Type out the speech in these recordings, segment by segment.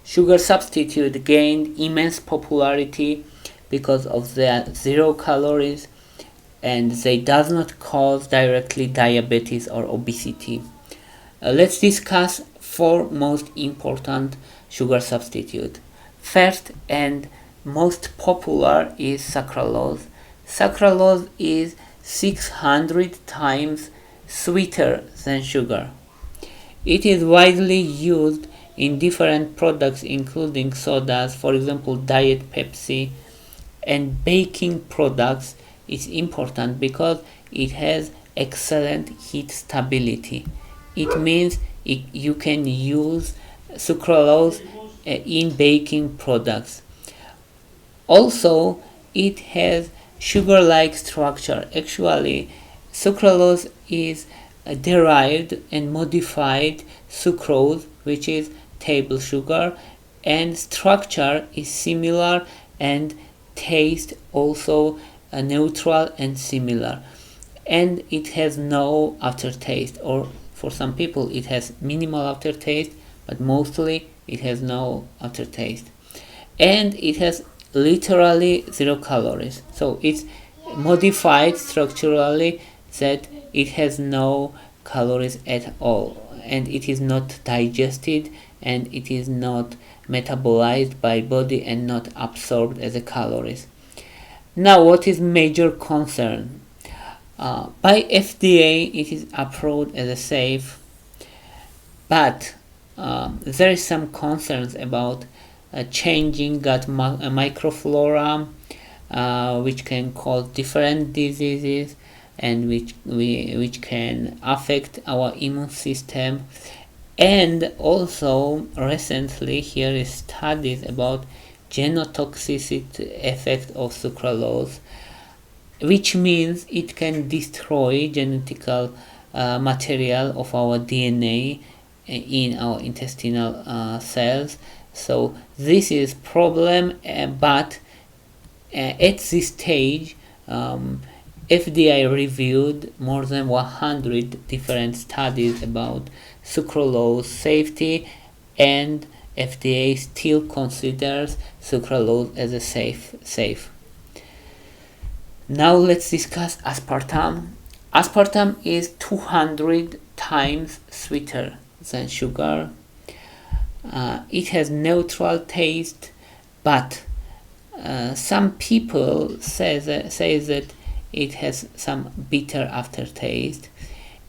Sugar substitute gained immense popularity because of their 0 calories, and they does not cause directly diabetes or obesity. Let's discuss 4 most important sugar substitute. First and most popular is sucralose. Sucralose is 600 times sweeter than sugar. It is widely used in different products including sodas, for example Diet Pepsi, and baking products. Is important because it has excellent heat stability. It means you can use sucralose in baking products. Also, it has sugar-like structure. Actually, sucralose is derived and modified sucrose, which is table sugar, and structure is similar and taste also neutral and similar, and it has no aftertaste, or for some people it has minimal aftertaste, but mostly it has no aftertaste, and it has literally 0 calories. So it's modified structurally that it has no calories at all, and it is not digested, and it is not metabolized by body and not absorbed as a calories. Now, what is major concern? By FDA, it is approved as a safe, but there is some concerns about changing gut microflora, which can cause different diseases and which can affect our immune system. And also recently here is studies about genotoxicity effect of sucralose, which means it can destroy genetical material of our DNA in our intestinal cells. So this is problem, but at this stage FDA reviewed more than 100 different studies about sucralose safety, and FDA still considers sucralose as a safe. Now let's discuss aspartame. Aspartame is 200 times sweeter than sugar. It has neutral taste, but some people say that it has some bitter aftertaste.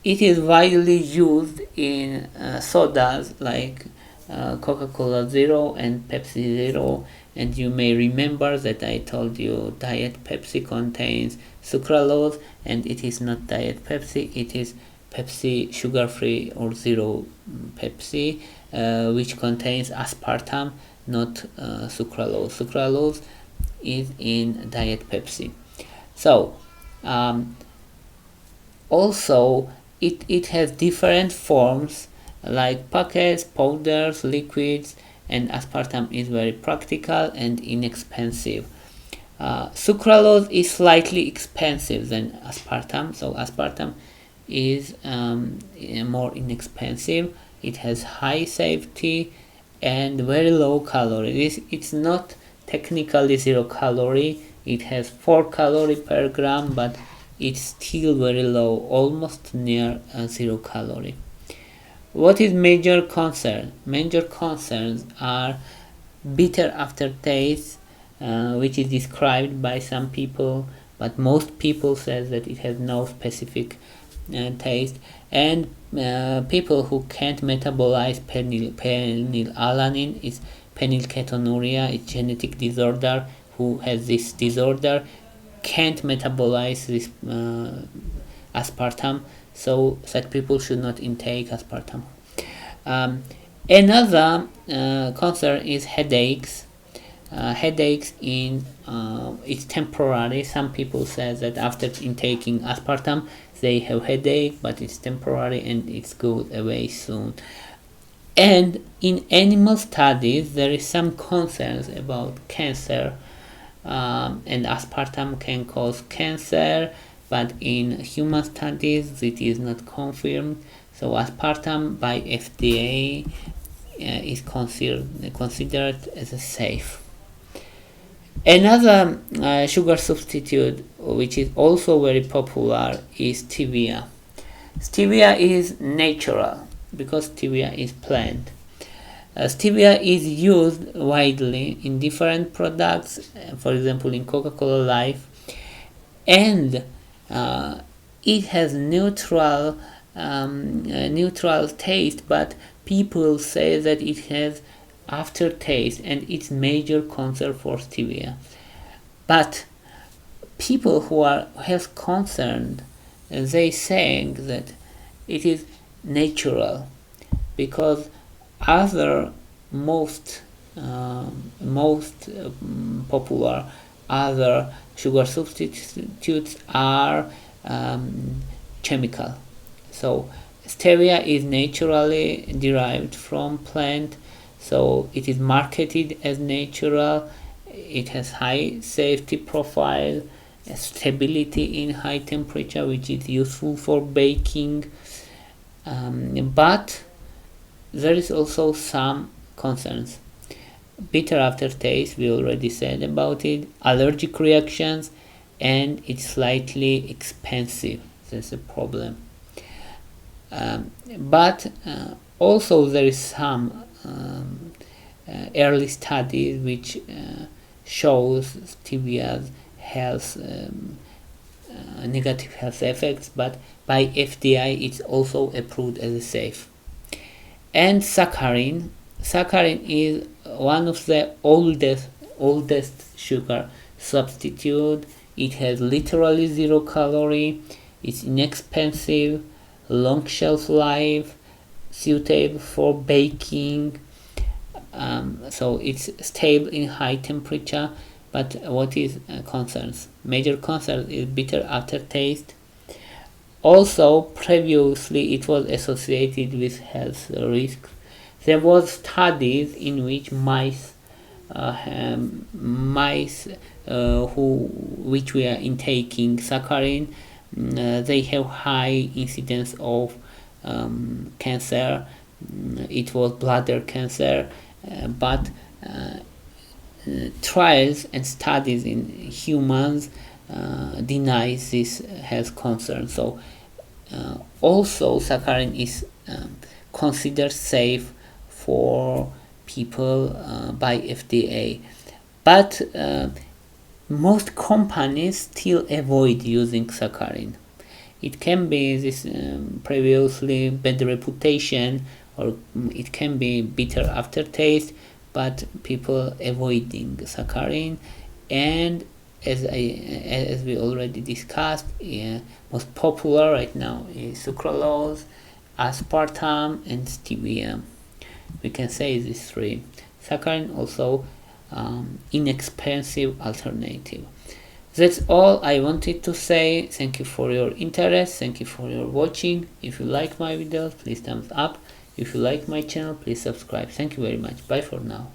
It is widely used in sodas like Coca-Cola Zero and Pepsi Zero, and you may remember that I told you Diet Pepsi contains sucralose, and it is not Diet Pepsi, it is Pepsi sugar-free or Zero Pepsi, which contains aspartame, not sucralose. Sucralose is in Diet Pepsi. So also it has different forms like packets, powders, liquids, and aspartame is very practical and inexpensive. Sucralose is slightly expensive than aspartame, so aspartame is more inexpensive. It has high safety and very low calories. It's not technically 0 calorie. It has 4 calorie per gram, but it's still very low, almost near 0 calorie. What is major concern? Major concerns are bitter aftertaste, which is described by some people, but most people says that it has no specific taste, and people who can't metabolize phenylalanine is phenylketonuria. It's genetic disorder. Who has this disorder can't metabolize this aspartame, so such people should not intake aspartame. Another concern is headaches. Headaches it's temporary. Some people say that after intaking aspartame they have headache, but it's temporary and it goes away soon. And in animal studies there is some concerns about cancer, and aspartame can cause cancer, but in human studies it is not confirmed. So aspartame by FDA is considered as a safe. Another sugar substitute which is also very popular is stevia. Stevia is natural because stevia is plant. Stevia is used widely in different products, for example in Coca-Cola Life, and it has neutral taste, but people say that it has aftertaste, and it's major concern for stevia. But people who are health concerned, they saying that it is natural, because other most popular other sugar substitutes are chemical. So stevia is naturally derived from plant, so it is marketed as natural. It has high safety profile, stability in high temperature, which is useful for baking, but there is also some concerns. Bitter aftertaste, we already said about it, allergic reactions, and it's slightly expensive. That's a problem. But also there is some early studies which shows stevia's health negative health effects, but by FDA it's also approved as a safe. And saccharin is one of the oldest sugar substitute. It has literally 0 calorie. It's inexpensive, long shelf life, suitable for baking. So it's stable in high temperature. But what is concerns? Major concern is bitter aftertaste. Also, previously it was associated with health risks. There was studies in which mice which were intaking saccharin, they have high incidence of cancer. It was bladder cancer, but trials and studies in humans denies this health concern. So also saccharin is considered safe for people by FDA, but most companies still avoid using saccharin. It can be this previously bad reputation, or it can be bitter aftertaste, but people avoiding saccharin. And as we already discussed, most popular right now is sucralose, aspartame, and stevia. We can say these three. Saccharin also inexpensive alternative. That's all I wanted to say. Thank you for your interest. Thank you for your watching. If you like my videos, please thumbs up. If you like my channel, please subscribe. Thank you very much. Bye for now.